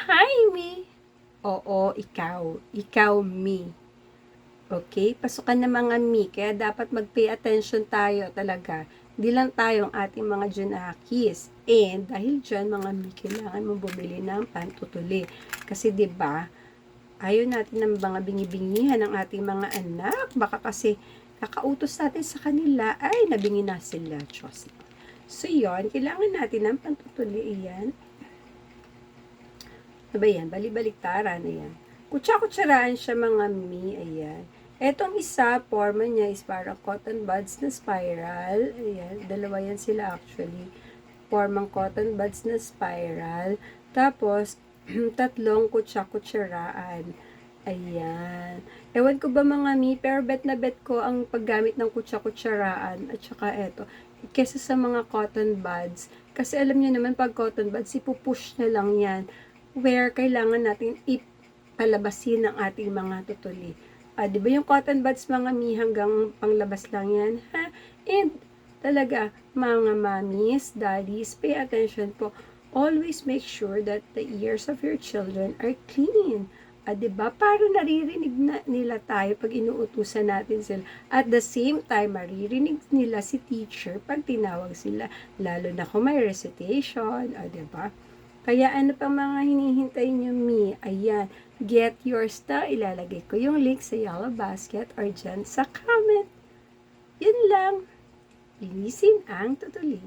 Hi, me. Oo, ikaw. Ikaw, me. Okay? Pasukan ng mga me. Kaya dapat mag-pay attention tayo talaga. Hindi lang tayong ating mga Junakis. And dahil dyan, mga me, kailangan mo bumili ng pantutuli. Kasi 'di ba ayaw natin ng mga bingi-bingihan ng ating mga anak. Baka kasi kakautos natin sa kanila, ay nabingi na sila. Diyos. So, yun, kailangan natin ng pantutuli. Iyan. Ano ba yan? Bali-baliktaran. Ayan. Kutsa-kutsaraan siya mga mi. Ayan. Etong isa, forma niya is parang cotton buds na spiral. Ayan. Dalawa yan sila actually. Formang cotton buds na spiral. Tapos, tatlong kutsa-kutsaraan. Ayan. Ewan ko ba mga mi, pero bet na bet ko ang paggamit ng kutsa-kutsaraan at saka eto, kesa sa mga cotton buds. Kasi alam niyo naman pag cotton buds, ipupush na lang yan. Where kailangan natin ipalabasin ang ating mga tutuli. Di ba yung cotton buds mga mi hanggang panglabas lang yan? Ha? And talaga, mga mommies, daddies, pay attention po. Always make sure that the ears of your children are clean. Diba? Para naririnig na nila tayo pag inuutusan natin sila. At the same time, maririnig nila si teacher pag tinawag sila. Lalo na kung may recitation. Diba? Kaya ano pang mga hinihintay nyo, me? Ayan, get yours na. Ilalagay ko yung link sa yellow basket or dyan sa comment. Yun lang. Linisin ang tutuli.